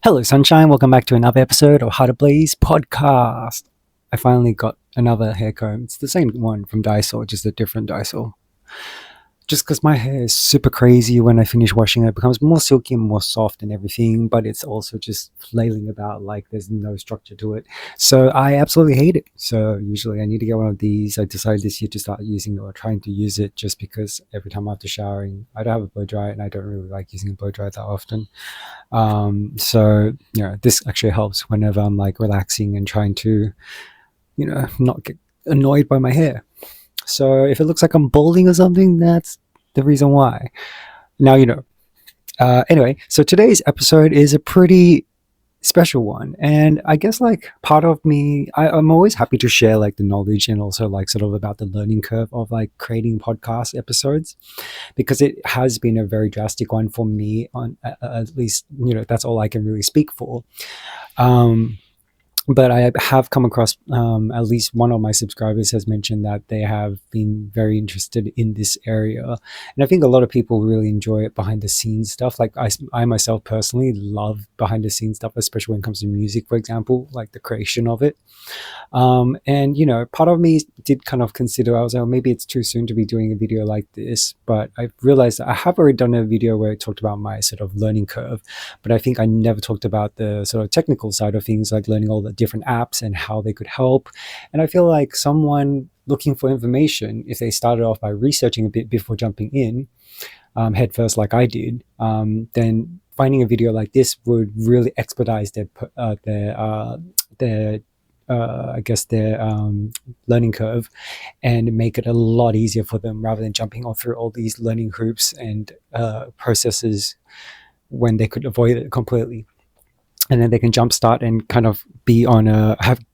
Hello, sunshine. Welcome back to another episode of heartablazepodcast. I finally got another hair comb. It's the same one from Dysol, just a different Dysol. Just because my hair is super crazy when I finish washing it, becomes more silky and more soft and everything, but it's also just flailing about like there's no structure to it. So I absolutely hate it. So usually I need to get one of these. I decided this year to start using or trying to use it just because every time after showering, I don't have a blow dryer and I don't really like using a blow dryer that often. So this actually helps whenever I'm like relaxing and trying to, not get annoyed by my hair. So if it looks like I'm balding or something, that's the reason why. Now you know. Anyway, so today's episode is a pretty special one, and I guess like part of me, I'm always happy to share like the knowledge and also like sort of about the learning curve of like creating podcast episodes, because it has been a very drastic one for me. On at least that's all I can really speak for. But I have come across at least one of my subscribers has mentioned that they have been very interested in this area. And I think a lot of people really enjoy it behind the scenes stuff. Like I myself personally love behind the scenes stuff, especially when it comes to music, for example, like the creation of it. And part of me did kind of consider, I was like, oh, maybe it's too soon to be doing a video like this, but I realized that I have already done a video where I talked about my sort of learning curve, but I think I never talked about the sort of technical side of things, like learning all the different apps and how they could help. And I feel like someone looking for information, if they started off by researching a bit before jumping in head first like I did, then finding a video like this would really expedite their learning curve and make it a lot easier for them, rather than jumping on through all these learning hoops and processes when they could avoid it completely. And then they can jumpstart and kind of be on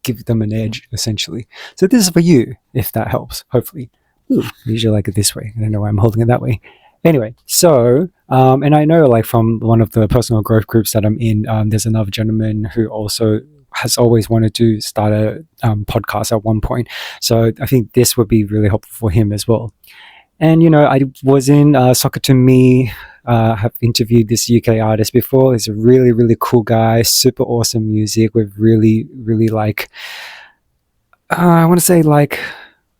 give them an edge essentially. So this is for you, if that helps, hopefully. Ooh, I usually like it this way. I don't know why I'm holding it that way. Anyway, so, and I know like from one of the personal growth groups that I'm in, there's another gentleman who also has always wanted to start a podcast at one point. So I think this would be really helpful for him as well. And, I was in Soccer to Me, have interviewed this UK artist before. He's a really, really cool guy, super awesome music with really, really like, I want to say like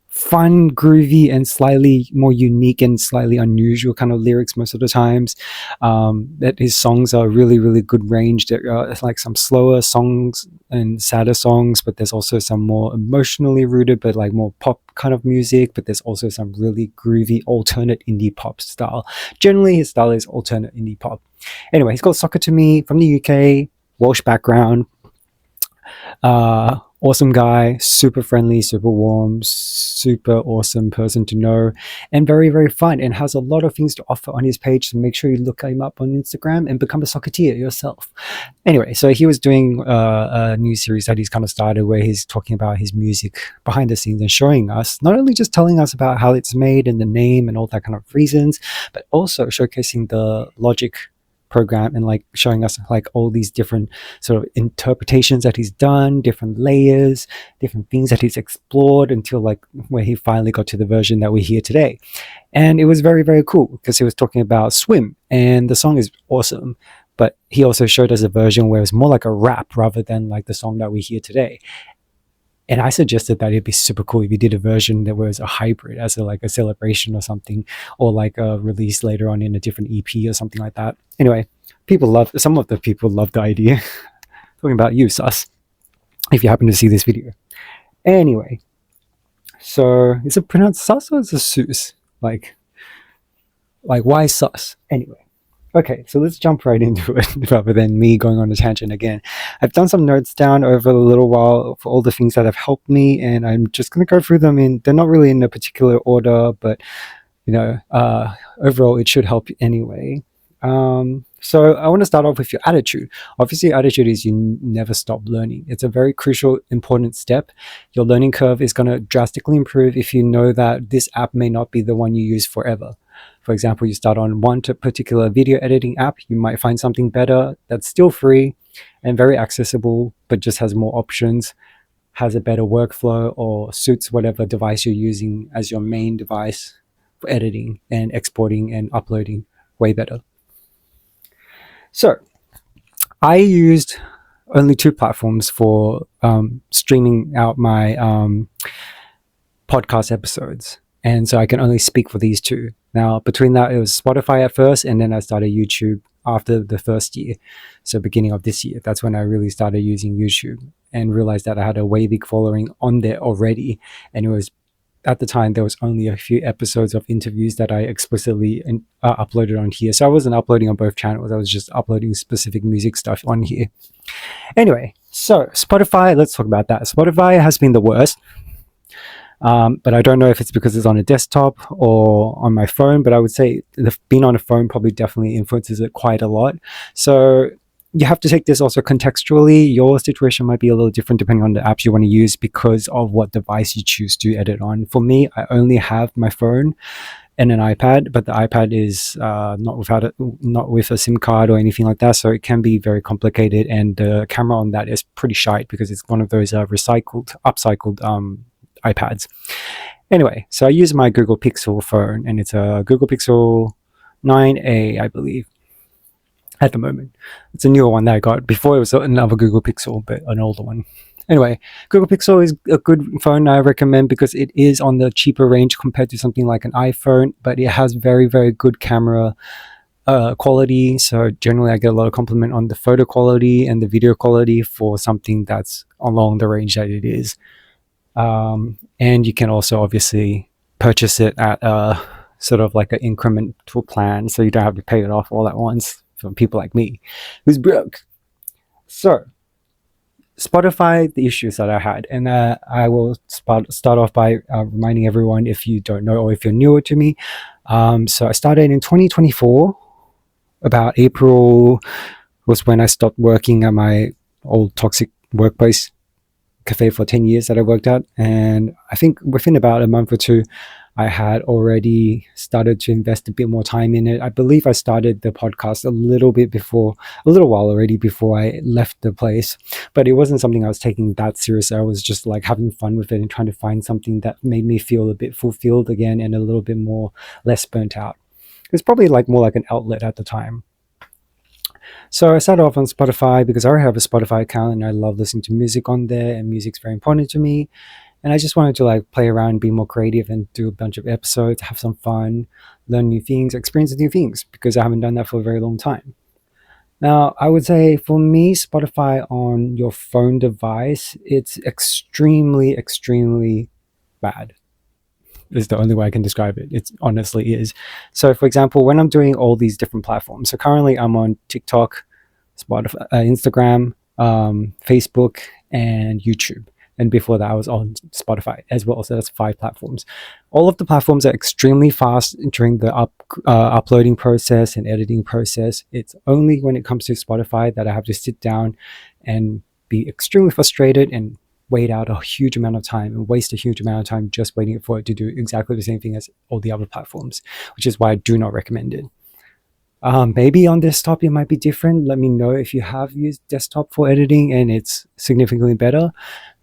fun, groovy, and slightly more unique and slightly unusual kind of lyrics most of the times. That his songs are really, really good range. There are like some slower songs and sadder songs, but there's also some more emotionally rooted, but like more pop kind of music. But there's also some really groovy alternate indie pop style. Generally, his style is alternate indie pop. Anyway, he's called Soccer to Me, from the UK, Welsh background. Awesome guy, super friendly, super warm, super awesome person to know, and very, very fun, and has a lot of things to offer on his page. So make sure you look him up on Instagram and become a Socketeer yourself. Anyway, so he was doing a new series that he's kind of started where he's talking about his music behind the scenes and showing us, not only just telling us about how it's made and the name and all that kind of reasons, but also showcasing the logic program and like showing us like all these different sort of interpretations that he's done, different layers, different things that he's explored until like where he finally got to the version that we hear today. And it was very, very cool because he was talking about Swim, and the song is awesome, but he also showed us a version where it's more like a rap rather than like the song that we hear today. And I suggested that it'd be super cool if you did a version that was a hybrid, as like a celebration or something, or like a release later on in a different EP or something like that. Anyway, some of the people love the idea. Talking about you, sus, if you happen to see this video. Anyway, so is it pronounced sus or is it sus? Like why sus? Anyway. Okay, so let's jump right into it rather than me going on a tangent again. I've done some notes down over a little while for all the things that have helped me, and I'm just going to go through them they're not really in a particular order, but overall it should help anyway. So I want to start off with your attitude. Obviously, attitude is you never stop learning. It's a very crucial, important step. Your learning curve is going to drastically improve if you know that this app may not be the one you use forever. For example, you start on one particular video editing app, you might find something better that's still free and very accessible, but just has more options, has a better workflow, or suits whatever device you're using as your main device for editing and exporting and uploading way better. So I used only two platforms for streaming out my podcast episodes. And so I can only speak for these two. Now, between that, it was Spotify at first, and then I started YouTube after the first year. So beginning of this year, that's when I really started using YouTube and realized that I had a way big following on there already. And it was, at the time, there was only a few episodes of interviews that I explicitly uploaded on here. So I wasn't uploading on both channels. I was just uploading specific music stuff on here. Anyway, so Spotify, let's talk about that. Spotify has been the worst. But I don't know if it's because it's on a desktop or on my phone, but I would say being on a phone probably definitely influences it quite a lot. So you have to take this also contextually. Your situation might be a little different depending on the apps you want to use because of what device you choose to edit on. For me, I only have my phone and an iPad, but the iPad is not with a SIM card or anything like that, so it can be very complicated, and the camera on that is pretty shite because it's one of those upcycled iPads. Anyway, so I use my Google Pixel phone, and it's a Google Pixel 9a, I believe, at the moment. It's a newer one that I got. Before it was another Google Pixel, but an older one. Anyway, Google Pixel is a good phone I recommend because it is on the cheaper range compared to something like an iPhone, but it has very, very good camera quality. So generally I get a lot of compliment on the photo quality and the video quality for something that's along the range that it is. And you can also obviously purchase it at a sort of like an incremental plan, so you don't have to pay it off all at once for people like me who's broke. So Spotify, the issues that I had, and I will start off by reminding everyone, if you don't know or if you're newer to me, so I started in 2024. About April was when I stopped working at my old toxic workplace cafe for 10 years that I worked at, and I think within about a month or two I had already started to invest a bit more time in it. I believe I started the podcast a little while already before I left the place, but it wasn't something I was taking that serious. I was just like having fun with it and trying to find something that made me feel a bit fulfilled again and a little bit less burnt out. It's probably more like an outlet at the time. So I started off on Spotify because I already have a Spotify account and I love listening to music on there, and music's very important to me. And I just wanted to play around, be more creative, and do a bunch of episodes, have some fun, learn new things, experience new things, because I haven't done that for a very long time. Now, I would say for me, Spotify on your phone device, it's extremely, extremely bad. Is the only way I can describe it. It honestly is. So for example, when I'm doing all these different platforms, so currently I'm on TikTok, Spotify, Instagram, Facebook, and YouTube. And before that I was on Spotify as well. So that's 5 platforms. All of the platforms are extremely fast during the uploading process and editing process. It's only when it comes to Spotify that I have to sit down and be extremely frustrated and wait out a huge amount of time and waste a huge amount of time just waiting for it to do exactly the same thing as all the other platforms, which is why I do not recommend it. Maybe on desktop it might be different. Let me know if you have used desktop for editing and it's significantly better.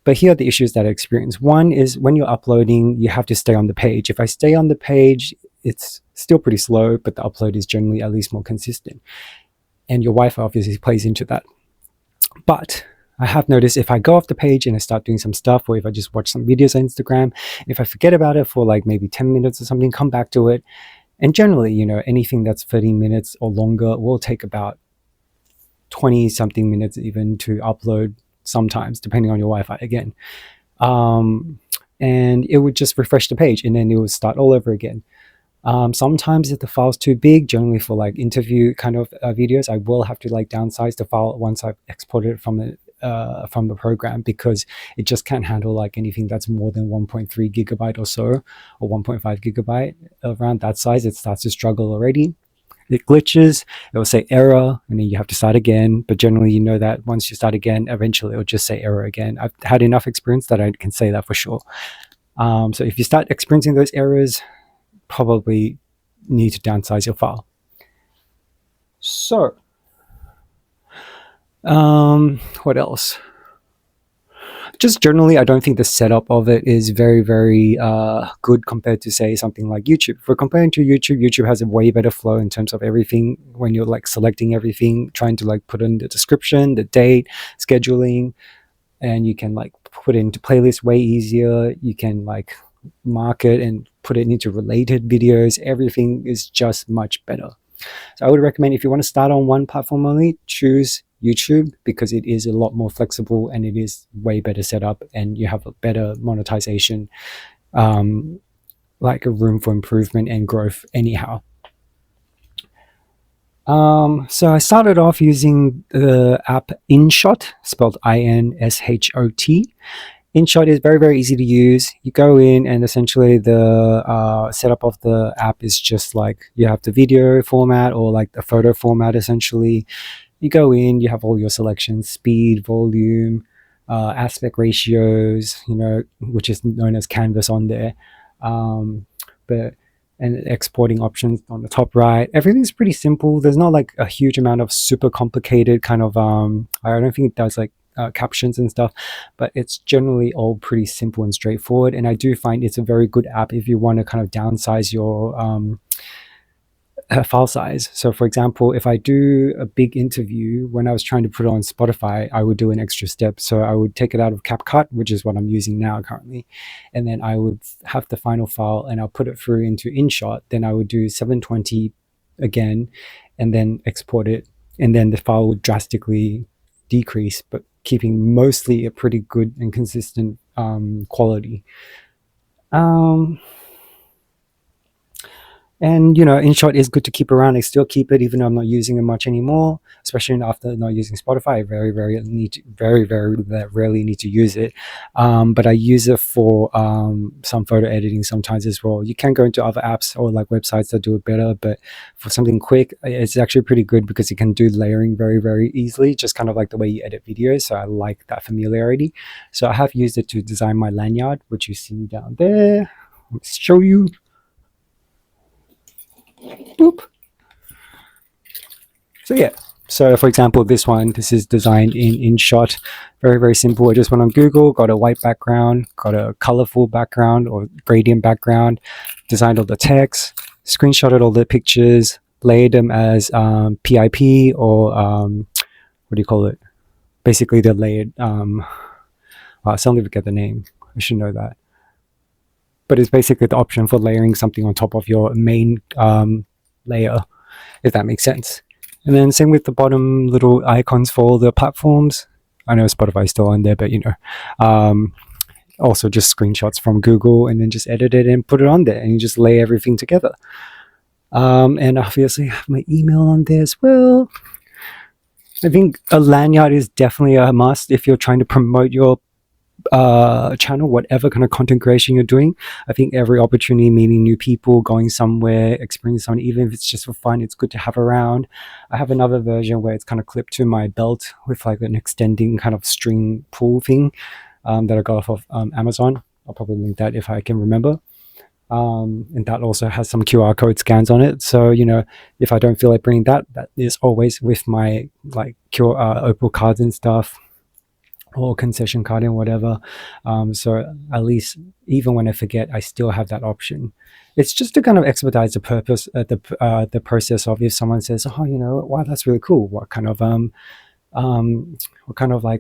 But here are the issues that I experience. One is when you're uploading, you have to stay on the page. If I stay on the page, it's still pretty slow, but the upload is generally at least more consistent. And your Wi-Fi obviously plays into that. But I have noticed if I go off the page and I start doing some stuff, or if I just watch some videos on Instagram, if I forget about it for maybe 10 minutes or something, come back to it. And generally, anything that's 30 minutes or longer will take about 20 something minutes even to upload sometimes, depending on your Wi-Fi again. And it would just refresh the page and then it would start all over again. Sometimes if the file's too big, generally for interview kind of videos, I will have to downsize the file once I've exported it from the program, because it just can't handle anything that's more than 1.3 gigabyte or so, or 1.5 gigabyte. Around that size, it starts to struggle already. It glitches, it will say error, and then you have to start again. But generally, that once you start again, eventually it will just say error again. I've had enough experience that I can say that for sure. So if you start experiencing those errors, probably need to downsize your file. So what else? just generally, I don't think the setup of it is very, very good compared to, say, something like YouTube. If we're comparing to YouTube, YouTube has a way better flow in terms of everything. When you're like selecting everything, trying to like put in the description, the date, scheduling, and you can like put it into playlists way easier. You can like mark it and put it into related videos. Everything is just much better. So I would recommend, if you want to start on one platform only, choose YouTube, because it is a lot more flexible and it is way better set up, and you have a better monetization, like a room for improvement and growth anyhow. So I started off using the app InShot, spelled INSHOT. InShot is very, very easy to use. You go in and essentially the setup of the app is just like you have the video format or like the photo format essentially. You go in, you have all your selections, speed, volume, aspect ratios, which is known as canvas on there. And exporting options on the top right. Everything's pretty simple. There's not like a huge amount of super complicated kind of, I don't think it does like captions and stuff, but it's generally all pretty simple and straightforward. And I do find it's a very good app if you want to kind of downsize your file size. So for example, if I do a big interview, when I was trying to put it on Spotify, I would do an extra step. So I would take it out of CapCut, which is what I'm using now currently, and then I would have the final file and I'll put it through into InShot. Then I would do 720 again and then export it, and then the file would drastically decrease, but keeping mostly a pretty good and consistent quality. And InShot is good to keep around. I still keep it even though I'm not using it much anymore, especially after not using Spotify. I very rarely need to use it, but I use it for some photo editing sometimes as well. You can go into other apps or like websites that do it better, but for something quick, it's actually pretty good because you can do layering very, very easily, just kind of like the way you edit videos. So I like that familiarity. So I have used it to design my lanyard, which you see down there. Let's show you. Boop. So yeah, so for example, this is designed in InShot. Very, very simple. I just went on Google, got a white background, got a colorful background or gradient background, designed all the text, screenshotted all the pictures, layered them as PIP or what do you call it? Basically, they're layered. I suddenly forget the name. I should know that. But it's basically the option for layering something on top of your main layer, if that makes sense. And then same with the bottom little icons for all the platforms. I know Spotify is still on there, but also just screenshots from Google and then just edit it and put it on there, and you just lay everything together. And obviously I have my email on there as well. I think a lanyard is definitely a must if you're trying to promote your channel, whatever kind of content creation you're doing. I think every opportunity, meeting new people, going somewhere, experiencing something, even if it's just for fun, it's good to have around. I have another version where it's kind of clipped to my belt with like an extending kind of string pull thing that I got off of Amazon. I'll probably link that if I can remember. And that also has some QR code scans on it. So, if I don't feel like bringing that is always with my like Opal cards and stuff, or concession card and whatever. So at least even when I forget, I still have that option. It's just to kind of expedite the process of, if someone says, oh, wow, that's really cool. What kind of like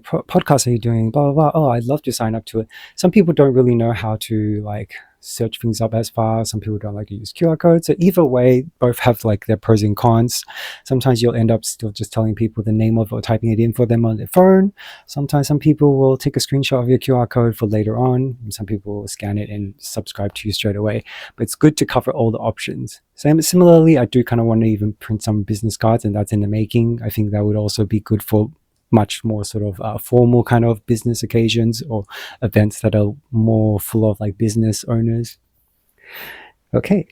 podcast are you doing? Blah, blah, blah. Oh, I'd love to sign up to it. Some people don't really know how to like search things up as fast. Some people don't like to use QR codes. So either way, both have like their pros and cons. Sometimes you'll end up still just telling people the name of or typing it in for them on their phone. Sometimes some people will take a screenshot of your QR code for later on. And some people will scan it and subscribe to you straight away. But it's good to cover all the options. Similarly, I do kind of want to even print some business cards, and that's in the making. I think that would also be good for much more sort of formal kind of business occasions or events that are more full of like business owners. Okay,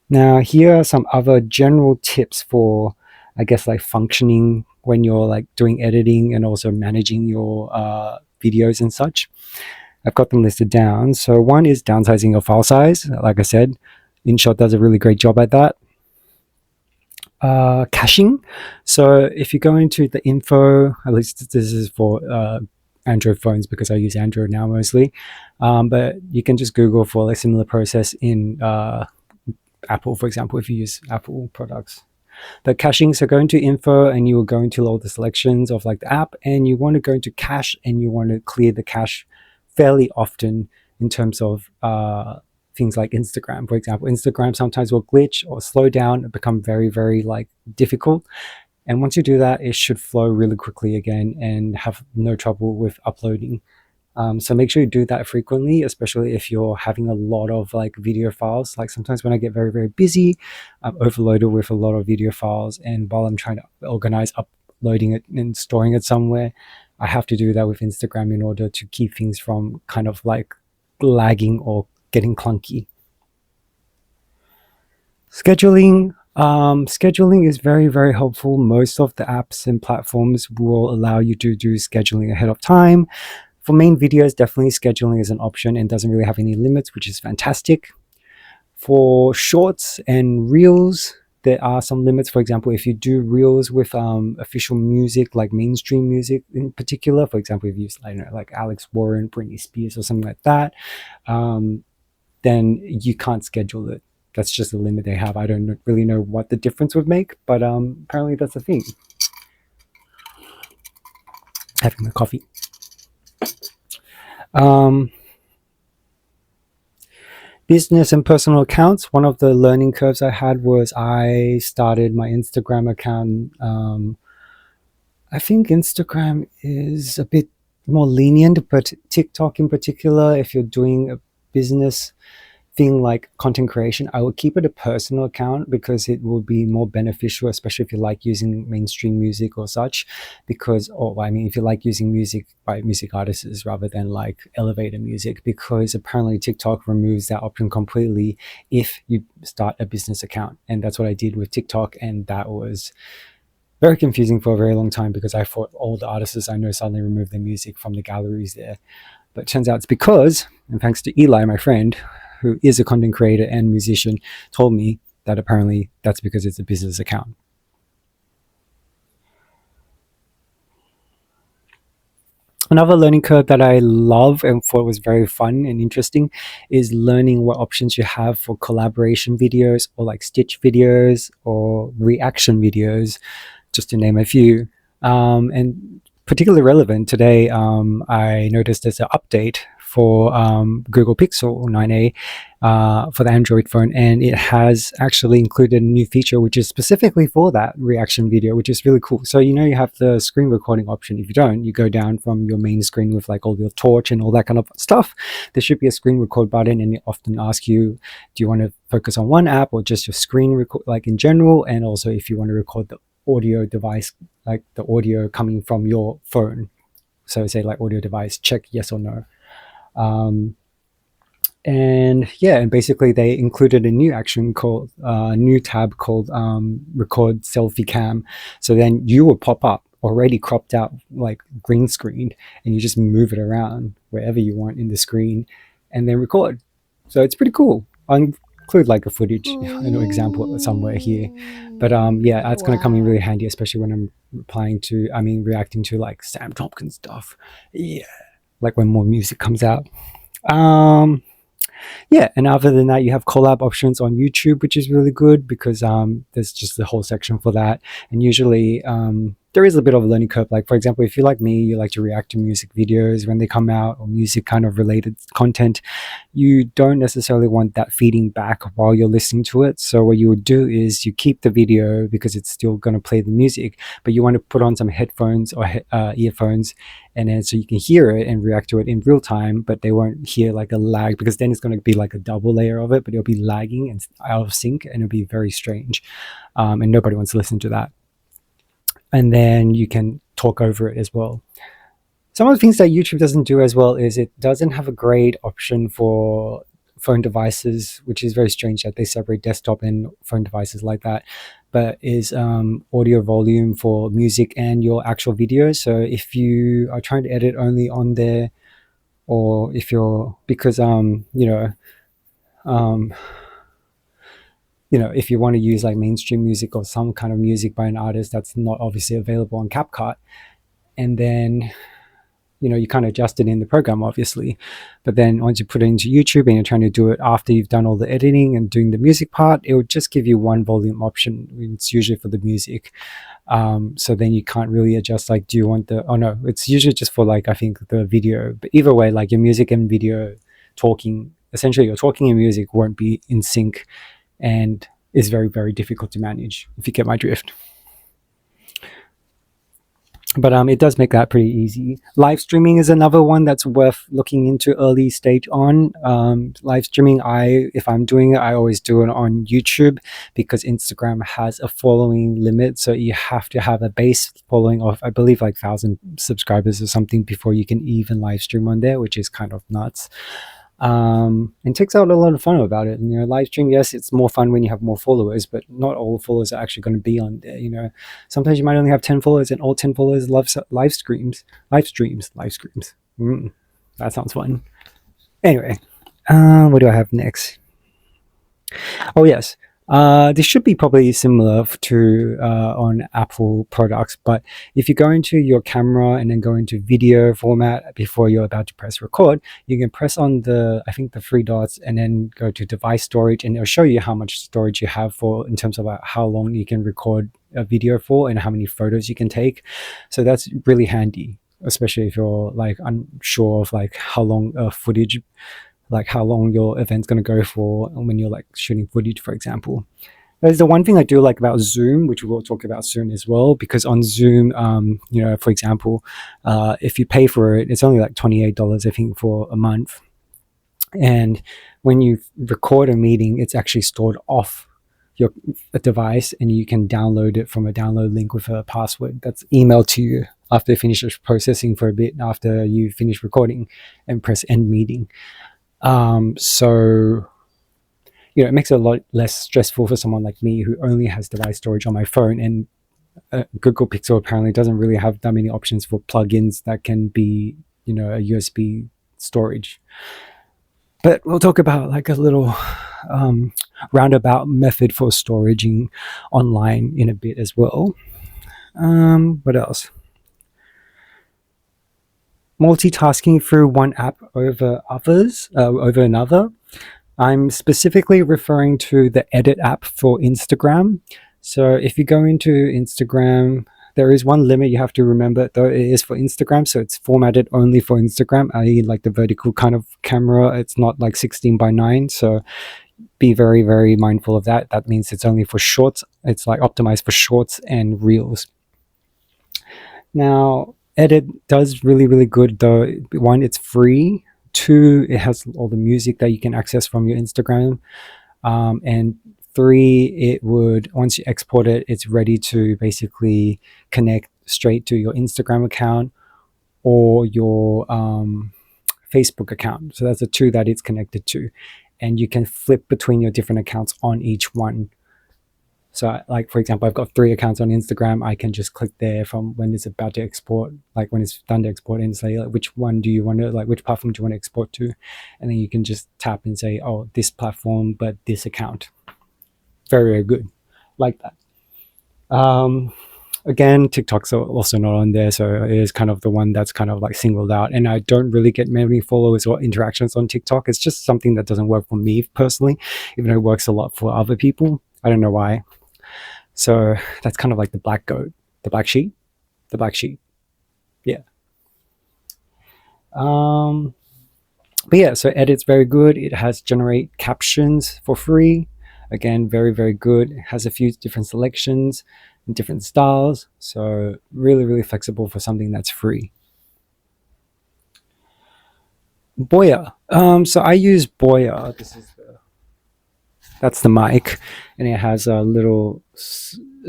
now here are some other general tips for, I guess, like functioning when you're like doing editing and also managing your videos and such. I've got them listed down. So one is downsizing your file size. Like I said, InShot does a really great job at that. Caching. So if you go into the info, at least this is for Android phones because I use Android now mostly. But you can just Google for a similar process in Apple, for example, if you use Apple products. The caching, so go into info and you will go into all the selections of like the app, and you want to go into cache and you want to clear the cache fairly often in terms of things like Instagram. For example, Instagram sometimes will glitch or slow down and become very, very like difficult. And once you do that, it should flow really quickly again and have no trouble with uploading. So make sure you do that frequently, especially if you're having a lot of like video files. Like sometimes when I get very, very busy, I'm overloaded with a lot of video files. And while I'm trying to organize uploading it and storing it somewhere, I have to do that with Instagram in order to keep things from kind of like lagging or getting clunky. Scheduling is very, very helpful. Most of the apps and platforms will allow you to do scheduling ahead of time. For main videos, definitely scheduling is an option and doesn't really have any limits, which is fantastic. For shorts and reels, there are some limits. For example, if you do reels with official music, like mainstream music in particular, for example, if you use, I don't know, like Alex Warren, Britney Spears, or something like that, then you can't schedule it. That's just a limit they have. I don't really know what the difference would make, but apparently that's a thing. Having a coffee. Business and personal accounts. One of the learning curves I had was I started my Instagram account. I think Instagram is a bit more lenient, but TikTok in particular, if you're doing a business thing like content creation, I would keep it a personal account because it will be more beneficial, especially if you like using mainstream music or such. Because, or I mean, if you like using music by music artists rather than like elevator music, because apparently TikTok removes that option completely if you start a business account. And that's what I did with TikTok, and that was very confusing for a very long time because I thought all the artists I know suddenly removed their music from the galleries there. But it turns out it's because, and thanks to Eli, my friend, who is a content creator and musician, told me that apparently that's because it's a business account. Another learning curve that I love and thought was very fun and interesting is learning what options you have for collaboration videos or like stitch videos or reaction videos, just to name a few. And particularly relevant today, I noticed there's an update for Google Pixel 9a for the Android phone, and it has actually included a new feature which is specifically for that reaction video, which is really cool. So you know you have the screen recording option. If you don't, you go down from your main screen with like all your torch and all that kind of stuff. There should be a screen record button, and it often asks you, do you want to focus on one app or just your screen record, like in general, and also if you want to record the audio device, like the audio coming from your phone. So say like audio device, check yes or no. And yeah, and basically they included a new action called new tab called record selfie cam. So then you will pop up already cropped out, like green screened, and you just move it around wherever you want in the screen and then record. So it's pretty cool. I'll include like a footage, an example somewhere here. But yeah, that's going to come in really handy, especially when I'm reacting to like Sam Tompkins stuff. Yeah, like when more music comes out. Yeah, and other than that, you have collab options on YouTube, which is really good because there's just a whole section for that. And usually there is a bit of a learning curve. Like, for example, if you're like me, you like to react to music videos when they come out or music kind of related content, you don't necessarily want that feeding back while you're listening to it. So what you would do is you keep the video because it's still going to play the music, but you want to put on some headphones or earphones, and then so you can hear it and react to it in real time, but they won't hear like a lag, because then it's going to be like a double layer of it, but it'll be lagging and out of sync, and it'll be very strange. And nobody wants to listen to that. And then you can talk over it as well. Some of the things that YouTube doesn't do as well is it doesn't have a great option for phone devices, which is very strange that they separate desktop and phone devices like that, but is audio volume for music and your actual video. So if you are trying to edit only on there, or if you're, because if you want to use like mainstream music or some kind of music by an artist that's not obviously available on CapCut, and then you can't adjust it in the program, obviously. But then once you put it into YouTube and you're trying to do it after you've done all the editing and doing the music part, it will just give you one volume option. It's usually for the music. So then you can't really adjust, like, do you want the, oh no, it's usually just for, like, I think the video. But either way, like, your music and video talking, essentially your talking and music won't be in sync, and is very, very difficult to manage, if you get my drift. But it does make that pretty easy. Live streaming is another one that's worth looking into early stage on. Live streaming, if I'm doing it, I always do it on YouTube, because Instagram has a following limit. So you have to have a base following of, I believe, like 1,000 subscribers or something before you can even live stream on there, which is kind of nuts. And takes out a lot of fun about it. And, live stream, yes, it's more fun when you have more followers, but not all followers are actually going to be on there. Sometimes you might only have 10 followers, and all 10 followers love live streams. That sounds fun. Anyway, what do I have next? Oh yes, this should be probably similar to on Apple products, but if you go into your camera and then go into video format before you're about to press record, you can press on I think the three dots, and then go to device storage, and it'll show you how much storage you have for, in terms of how long you can record a video for and how many photos you can take. So that's really handy, especially if you're like unsure of like how long footage, like how long your event's going to go for when you're like shooting footage, for example. There's the one thing I do like about Zoom, which we'll talk about soon as well, because on Zoom, for example, if you pay for it, it's only like $28, I think, for a month. And when you record a meeting, it's actually stored off your device, and you can download it from a download link with a password that's emailed to you after it finishes processing for a bit after you finish recording and press end meeting. So it makes it a lot less stressful for someone like me who only has device storage on my phone, and Google Pixel apparently doesn't really have that many options for plugins that can be, a USB storage. But we'll talk about like a little roundabout method for storaging online in a bit as well. What else? Multitasking through one app over another. I'm specifically referring to the edit app for Instagram. So if you go into Instagram, there is one limit you have to remember, though. It is for Instagram, so it's formatted only for Instagram, i.e. like the vertical kind of camera. It's not like 16:9, so be very, very mindful of that. That means it's only for shorts. It's like optimized for shorts and reels. Now, Edit does really, really good, though. One, it's free. Two, it has all the music that you can access from your Instagram. And three, once you export it, it's ready to basically connect straight to your Instagram account or your Facebook account. So that's the two that it's connected to. And you can flip between your different accounts on each one. So like, for example, I've got 3 accounts on Instagram. I can just click there from when it's about to export, like when it's done to export, and say, like, which one do you want to, like, which platform do you want to export to? And then you can just tap and say, oh, this platform, but this account. Very, very good. Like that. Again, TikTok's also not on there. So it is kind of the one that's kind of like singled out. And I don't really get many followers or interactions on TikTok. It's just something that doesn't work for me personally, even though it works a lot for other people. I don't know why. So that's kind of like the black goat, the black sheep. Yeah. But yeah, so Edit's very good. It has generate captions for free. Again, very, very good. It has a few different selections and different styles. So really, really flexible for something that's free. Boya. So I use Boya. That's the mic, and it has a little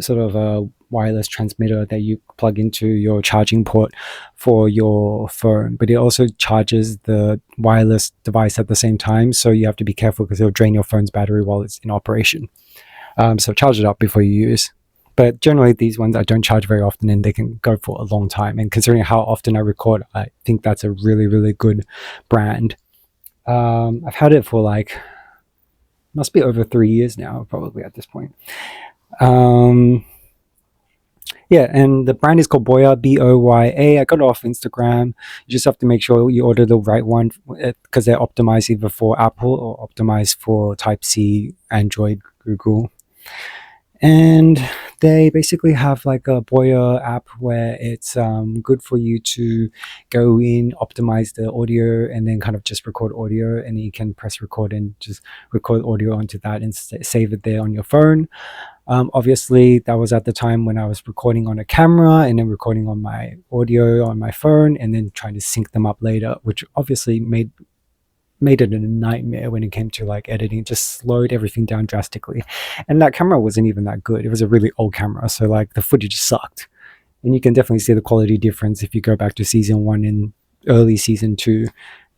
sort of a wireless transmitter that you plug into your charging port for your phone, but it also charges the wireless device at the same time, so you have to be careful because it'll drain your phone's battery while it's in operation. So charge it up before you use. But generally these ones I don't charge very often, and they can go for a long time, and considering how often I record, I think that's a really, really good brand. I've had it for like, must be over 3 years now, probably at this point. Yeah, and the brand is called Boya, Boya. I got it off Instagram. You just have to make sure you order the right one because they're optimized either for Apple or optimized for Type C, Android, Google. And they basically have like a Boya app where it's good for you to go in, optimize the audio, and then kind of just record audio. And you can press record and just record audio onto that and save it there on your phone. Obviously, that was at the time when I was recording on a camera and then recording on my audio on my phone and then trying to sync them up later, which obviously made it a nightmare when it came to like editing. It just slowed everything down drastically. And that camera wasn't even that good. It was a really old camera, so like the footage sucked. And you can definitely see the quality difference if you go back to season 1 and early season 2.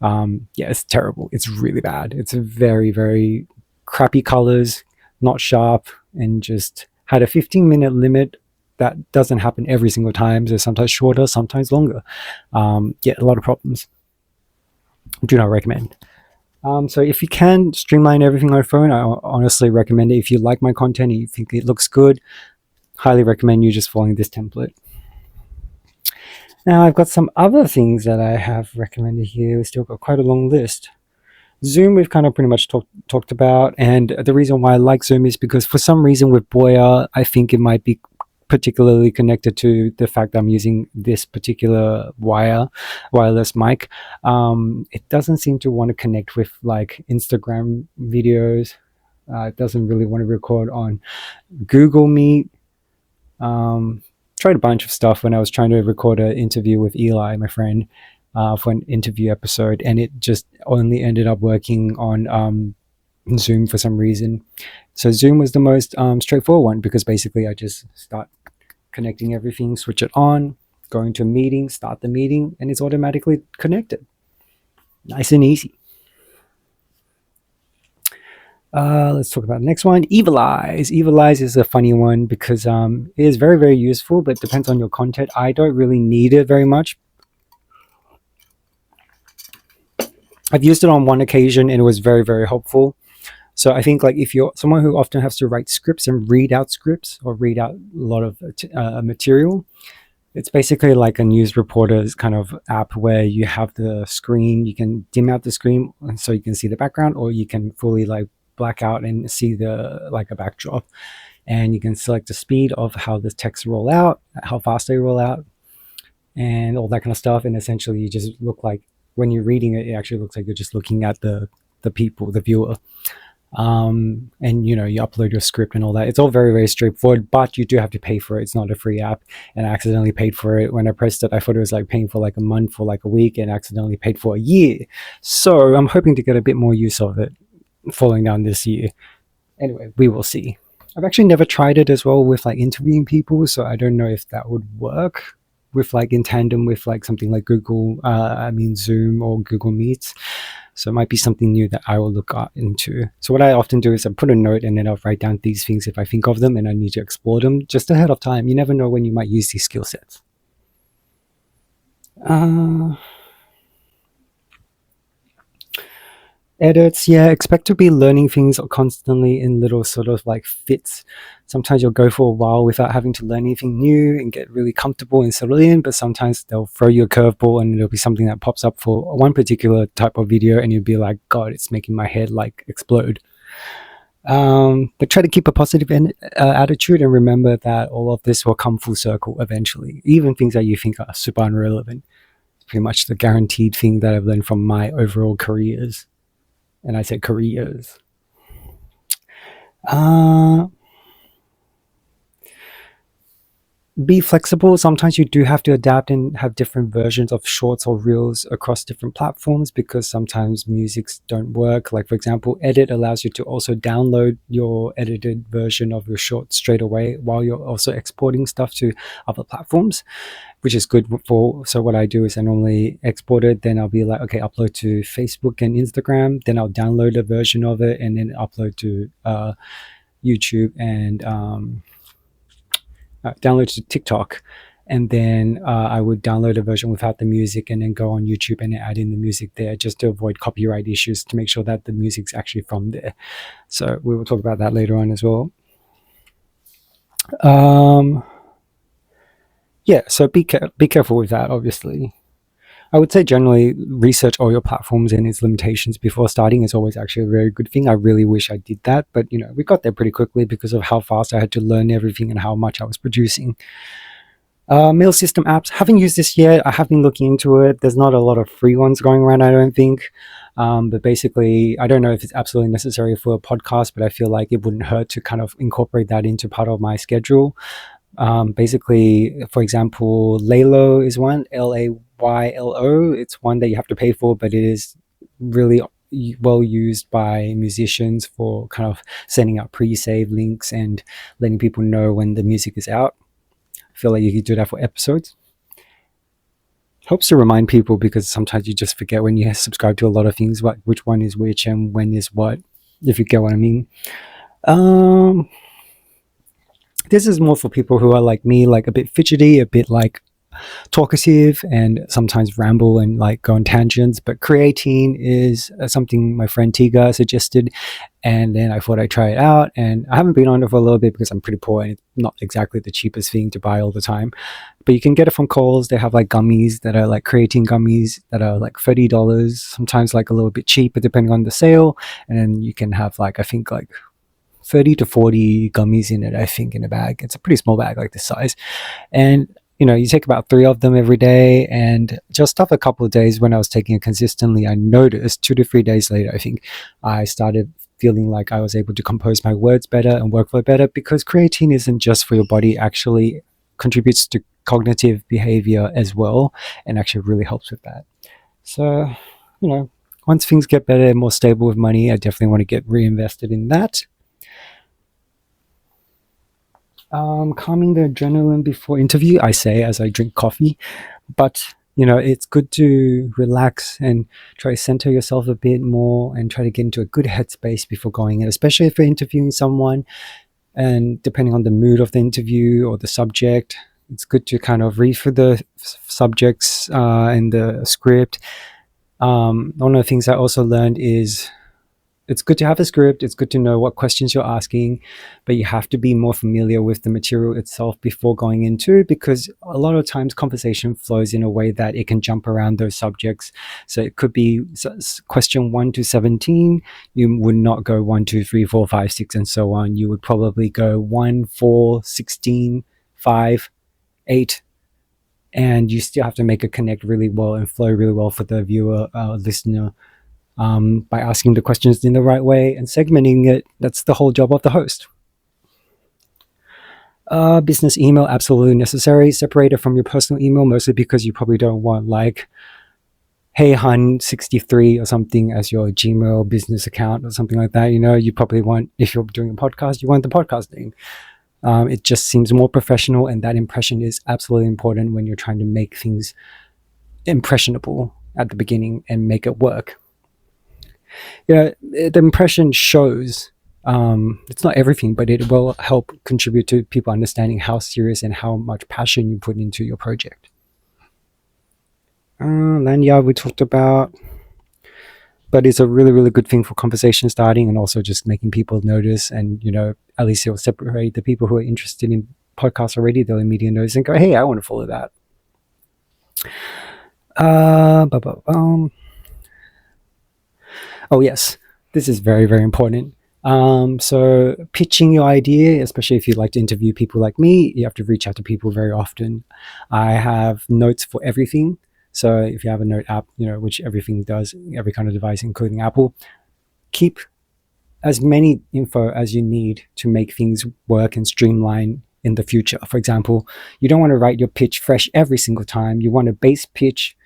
Yeah, it's terrible. It's really bad. It's a very, very crappy colors, not sharp, and just had a 15-minute limit. That doesn't happen every single time. So sometimes shorter, sometimes longer. Yeah, a lot of problems. Do not recommend. So if you can streamline everything on your phone, I honestly recommend it. If you like my content and you think it looks good, highly recommend you just following this template. Now I've got some other things that I have recommended here. We've still got quite a long list. Zoom we've kind of pretty much talked about, and the reason why I like Zoom is because for some reason with Boya, I think it might be particularly connected to the fact that I'm using this particular wireless mic. It doesn't seem to want to connect with like Instagram videos. It doesn't really want to record on Google Meet. Tried a bunch of stuff when I was trying to record an interview with Eli, my friend, for an interview episode, and it just only ended up working on Zoom for some reason. So Zoom was the most straightforward one because basically I just start connecting everything, switch it on, go into a meeting, start the meeting, and it's automatically connected. Nice and easy. Let's talk about the next one. EVELIZE. EVELIZE is a funny one because it is very, very useful, but it depends on your content. I don't really need it very much. I've used it on one occasion and it was very, very helpful. So I think like if you're someone who often has to write scripts and read out scripts or read out a lot of material, it's basically like a news reporter's kind of app where you have the screen, you can dim out the screen so you can see the background, or you can fully like black out and see the like a backdrop, and you can select the speed of how the text roll out, how fast they roll out, and all that kind of stuff. And essentially you just look like when you're reading it, it actually looks like you're just looking at the people, the viewer. And you know, you upload your script and all that. It's all very, very straightforward, but you do have to pay for it. It's not a free app, and I accidentally paid for it when I pressed it. I thought it was like paying for like a month or like a week, and accidentally paid for a year. So I'm hoping to get a bit more use of it falling down this year. Anyway, we will see. I've actually never tried it as well with like interviewing people, so I don't know if that would work with like in tandem with like something like Zoom or Google Meets. So it might be something new that I will look into. So what I often do is I put a note and then I'll write down these things if I think of them and I need to explore them just ahead of time. You never know when you might use these skill sets. Edits, yeah, expect to be learning things constantly in little sort of like fits. Sometimes you'll go for a while without having to learn anything new and get really comfortable and settle in, but sometimes they'll throw you a curveball and it'll be something that pops up for one particular type of video and you'll be like, God, it's making my head like explode. But try to keep a positive attitude and remember that all of this will come full circle eventually. Even things that you think are super irrelevant. It's pretty much the guaranteed thing that I've learned from my overall careers. And I said careers. Be flexible. Sometimes you do have to adapt and have different versions of shorts or reels across different platforms because sometimes musics don't work. Like for example, Edit allows you to also download your edited version of your short straight away while you're also exporting stuff to other platforms, which is good for. So what I do is I normally export it, then I'll be like, okay, upload to Facebook and Instagram, then I'll download a version of it and then upload to YouTube and download to TikTok, and then I would download a version without the music and then go on YouTube and add in the music there just to avoid copyright issues, to make sure that the music's actually from there. So we will talk about that later on as well. Yeah, so be careful with that, obviously. I would say generally research all your platforms and its limitations before starting is always actually a very good thing. I really wish I did that, but we got there pretty quickly because of how fast I had to learn everything and how much I was producing. Mail system apps, haven't used this yet. I have been looking into it. There's not a lot of free ones going around, I don't think. But basically, I don't know if it's absolutely necessary for a podcast, but I feel like it wouldn't hurt to kind of incorporate that into part of my schedule. Basically, for example, Laylo is one, Laylo. It's one that you have to pay for, but it is really well used by musicians for kind of sending out pre-save links and letting people know when the music is out. I feel like you could do that for episodes. Helps to remind people because sometimes you just forget when you subscribe to a lot of things, which one is which and when is what, if you get what I mean. This is more for people who are like me, like a bit fidgety, a bit like talkative, and sometimes ramble and like go on tangents. But creatine is something my friend TGAR suggested, and then I thought I'd try it out. And I haven't been on it for a little bit because I'm pretty poor and it's not exactly the cheapest thing to buy all the time. But you can get it from Coles. They have like gummies that are like creatine gummies that are like $30, sometimes like a little bit cheaper depending on the sale. And then you can have like, I think like 30 to 40 gummies in it, I think, in a bag. It's a pretty small bag, like this size. And you take about 3 of them every day. And just after a couple of days when I was taking it consistently, I noticed 2 to 3 days later, I think, I started feeling like I was able to compose my words better and workflow better, because creatine isn't just for your body, it actually contributes to cognitive behavior as well, and actually really helps with that. So, once things get better and more stable with money, I definitely want to get reinvested in that. Calming the adrenaline before interview, I say as I drink coffee, but it's good to relax and try to center yourself a bit more and try to get into a good headspace before going in, especially if you're interviewing someone. And depending on the mood of the interview or the subject, it's good to kind of read through the subjects and the script. One of the things I also learned is it's good to have a script. It's good to know what questions you're asking, but you have to be more familiar with the material itself before going into, because a lot of times conversation flows in a way that it can jump around those subjects. So it could be question 1 to 17. You would not go 1, 2, 3, 4, 5, 6, and so on. You would probably go 1, 4, 16, 5, 8. And you still have to make it connect really well and flow really well for the viewer, listener, by asking the questions in the right way and segmenting it. That's the whole job of the host. Business email, absolutely necessary. Separate it from your personal email, mostly because you probably don't want like hey hun 63 or something as your Gmail business account or something like that. You probably want, if you're doing a podcast, you want the podcast name. It just seems more professional, and that impression is absolutely important when you're trying to make things impressionable at the beginning and make it work. The impression shows. It's not everything, but it will help contribute to people understanding how serious and how much passion you put into your project. Lanyard we talked about, but it's a really, really good thing for conversation starting and also just making people notice. And at least it'll separate the people who are interested in podcasts already. They'll immediately notice and go, hey, I want to follow that. Oh yes, this is very, very important. So pitching your idea, especially if you'd like to interview people like me, you have to reach out to people very often. I have notes for everything. So if you have a note app, which everything does, every kind of device, including Apple, keep as many info as you need to make things work and streamline in the future. For example, you don't want to write your pitch fresh every single time. You want a base pitch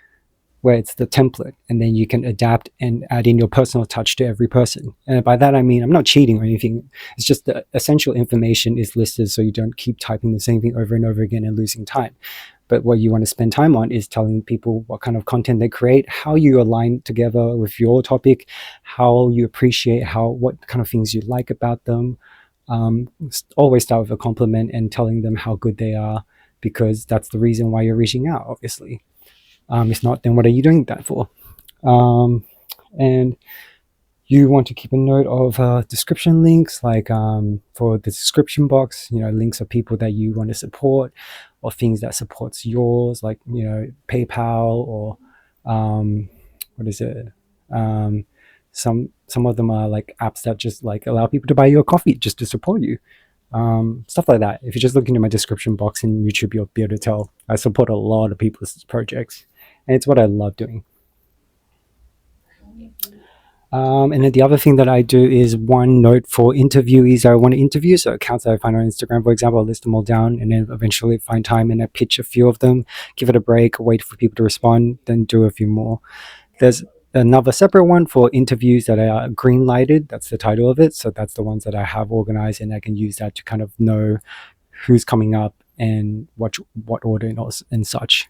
where it's the template, and then you can adapt and add in your personal touch to every person. And by that, I mean, I'm not cheating or anything. It's just the essential information is listed so you don't keep typing the same thing over and over again and losing time. But what you want to spend time on is telling people what kind of content they create, how you align together with your topic, how you appreciate what kind of things you like about them. Always start with a compliment and telling them how good they are, because that's the reason why you're reaching out, obviously. If not, then what are you doing that for? And you want to keep a note of description links, like for the description box, links of people that you want to support. or things that supports yours, like, you know, PayPal or what is it? Some of them are like apps that just like allow people to buy you a coffee just to support you. Stuff like that. If you just look into my description box in YouTube, you'll be able to tell I support a lot of people's projects, and it's what I love doing. And then the other thing that I do is OneNote for interviewees that I want to interview. So accounts that I find on Instagram, for example, I'll list them all down and then eventually find time and I pitch a few of them, give it a break, wait for people to respond, then do a few more. There's another separate one for interviews that are green lighted. That's the title of it. So that's the ones that I have organized, and I can use that to kind of know who's coming up and what order and such.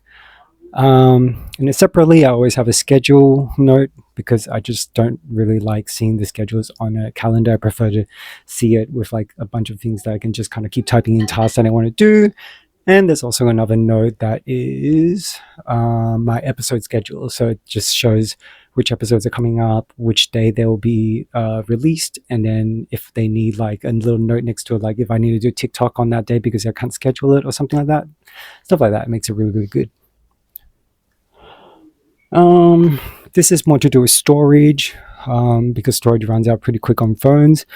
And then separately, I always have a schedule note because I just don't really like seeing the schedules on a calendar. I prefer to see it with like a bunch of things that I can just kind of keep typing in tasks that I want to do. And there's also another note that is my episode schedule. So it just shows which episodes are coming up, which day they will be released, and then if they need like a little note next to it, like if I need to do TikTok on that day because I can't schedule it or something like that. Stuff like that. It makes it really, really good. This is more to do with storage because storage runs out pretty quick on phones.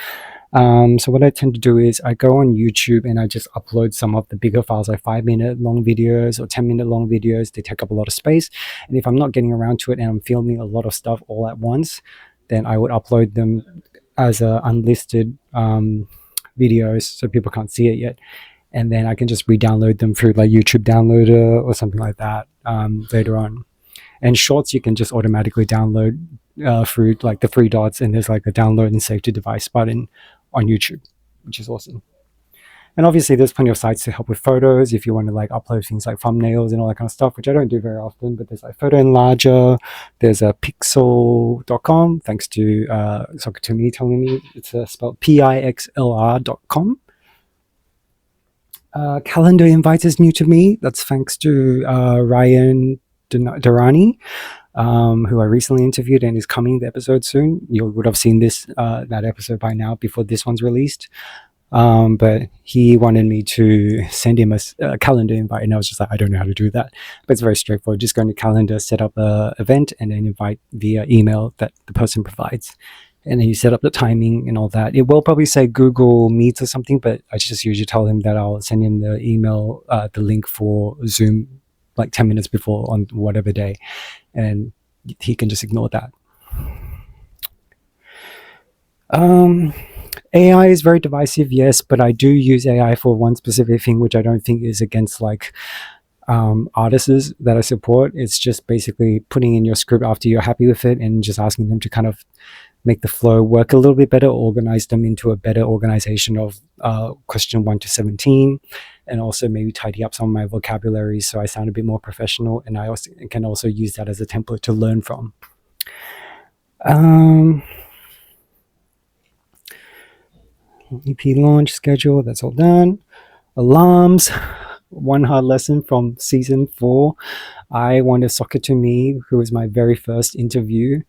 So what I tend to do is I go on YouTube and I just upload some of the bigger files, like 5-minute long videos or 10-minute long videos. They take up a lot of space. And if I'm not getting around to it and I'm filming a lot of stuff all at once, then I would upload them as unlisted videos so people can't see it yet. And then I can just re-download them through like YouTube Downloader or something like that later on. And shorts you can just automatically download through like the 3 dots, and there's like a download and save to device button on YouTube, which is awesome. And obviously there's plenty of sites to help with photos if you want to like upload things like thumbnails and all that kind of stuff, which I don't do very often, but there's like Photo Enlarger, there's a pixel.com, thanks to Soccer2Me telling me it's spelled pixlr.com. Calendar Invites is new to me. That's thanks to Ryan Durrani, who I recently interviewed and is coming the episode soon. You would have seen that episode by now before this one's released. But he wanted me to send him a calendar invite, and I was just like, I don't know how to do that. But it's very straightforward. Just go into calendar, set up an event, and then invite via email that the person provides. And then you set up the timing and all that. It will probably say Google Meets or something, but I just usually tell him that I'll send him the email, the link for Zoom like 10 minutes before on whatever day, and he can just ignore that. AI is very divisive, yes, but I do use AI for one specific thing, which I don't think is against like artists that I support. It's just basically putting in your script after you're happy with it and just asking them to kind of make the flow work a little bit better, organize them into a better organization of question 1 to 17, and also maybe tidy up some of my vocabulary so I sound a bit more professional, and I also can also use that as a template to learn from. EP launch schedule, that's all done. Alarms, one hard lesson from season 4. I wanted Soccer2Me, who was my very first interview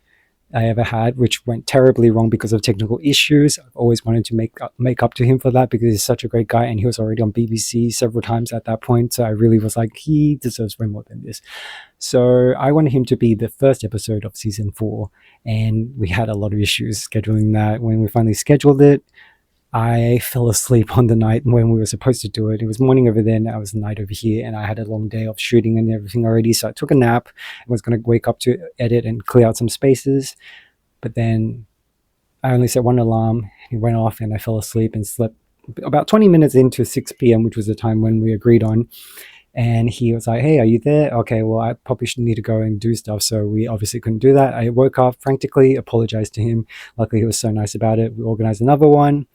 I ever had, which went terribly wrong because of technical issues. I've always wanted to make up to him for that because he's such a great guy, and he was already on BBC several times at that point. So I really was like, he deserves way more than this. So I wanted him to be the first episode of season 4, and we had a lot of issues scheduling that. When we finally scheduled it, I fell asleep on the night when we were supposed to do it. It was morning over there and it was night over here, and I had a long day of shooting and everything already. So I took a nap and was going to wake up to edit and clear out some spaces. But then I only set one alarm. It went off and I fell asleep and slept about 20 minutes into 6 p.m., which was the time when we agreed on. And he was like, hey, are you there? Okay, well, I probably should need to go and do stuff. So we obviously couldn't do that. I woke up frantically, apologized to him. Luckily, he was so nice about it. We organized another one.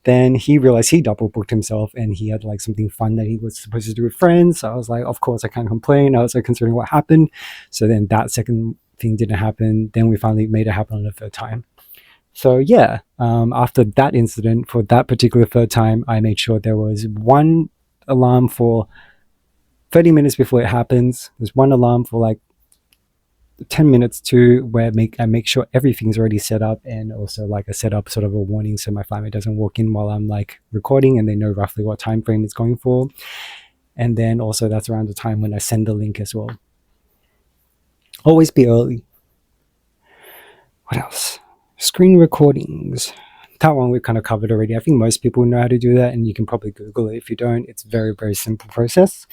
Then he realized he double booked himself and he had like something fun that he was supposed to do with friends. So I was like, of course I can't complain. I was like considering what happened. So then that second thing didn't happen. Then we finally made it happen on the third time. So yeah, after that incident, for that particular third time, I made sure there was one alarm for 30 minutes before it happens. There's one alarm for like 10 minutes to where I make sure everything's already set up, and also like I set up sort of a warning so my flatmate doesn't walk in while I'm like recording, and they know roughly what time frame it's going for. And then also that's around the time when I send the link as well. Always be early. What else? Screen recordings. That one we've kind of covered already. I think most people know how to do that, and you can probably Google it if you don't. It's a very, very simple process.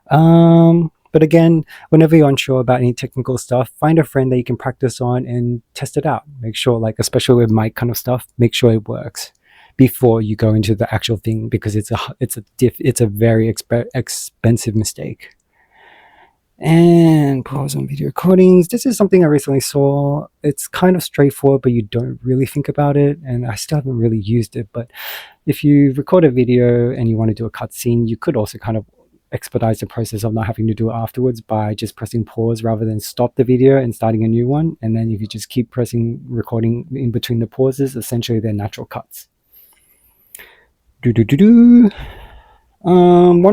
But again, whenever you're unsure about any technical stuff, find a friend that you can practice on and test it out. Make sure, like, especially with mic kind of stuff, make sure it works before you go into the actual thing, because it's a very expensive mistake. And pause on video recordings. This is something I recently saw. It's kind of straightforward, but you don't really think about it, and I still haven't really used it. But if you record a video and you want to do a cutscene, you could also kind of expedite the process of not having to do it afterwards by just pressing pause rather than stop the video and starting a new one. And then if you just keep pressing recording in between the pauses, essentially they're natural cuts. One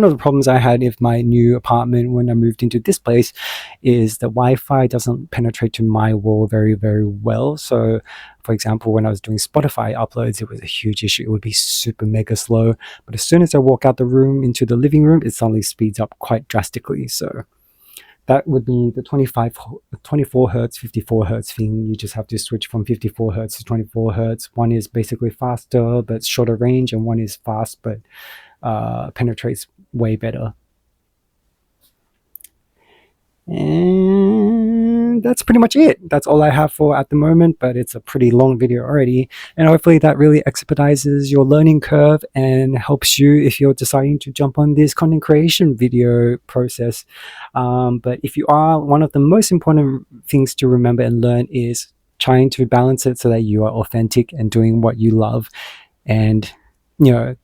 of the problems I had with my new apartment when I moved into this place is the Wi-Fi doesn't penetrate to my wall very, very well. So, for example, when I was doing Spotify uploads, it was a huge issue. It would be super mega slow. But as soon as I walk out the room into the living room, it suddenly speeds up quite drastically. So that would be the 24 hertz, 54 hertz thing. You just have to switch from 54 hertz to 24 hertz. One is basically faster but shorter range, and one is fast but penetrates way better. And that's pretty much it. That's all I have for at the moment, but it's a pretty long video already, and hopefully that really expedites your learning curve and helps you if you're deciding to jump on this content creation video process. But if you are, one of the most important things to remember and learn is trying to balance it so that you are authentic and doing what you love, and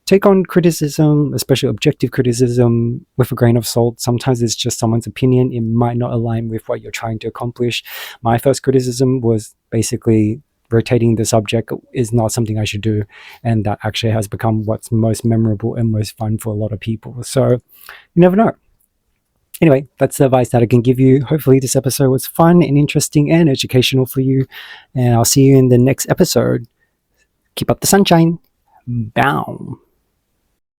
take on criticism, especially objective criticism, with a grain of salt. Sometimes it's just someone's opinion. It might not align with what you're trying to accomplish. My first criticism was basically rotating the subject is not something I should do, and that actually has become what's most memorable and most fun for a lot of people. So you never know. Anyway, that's the advice that I can give you. Hopefully this episode was fun and interesting and educational for you, and I'll see you in the next episode. Keep up the sunshine. Bow.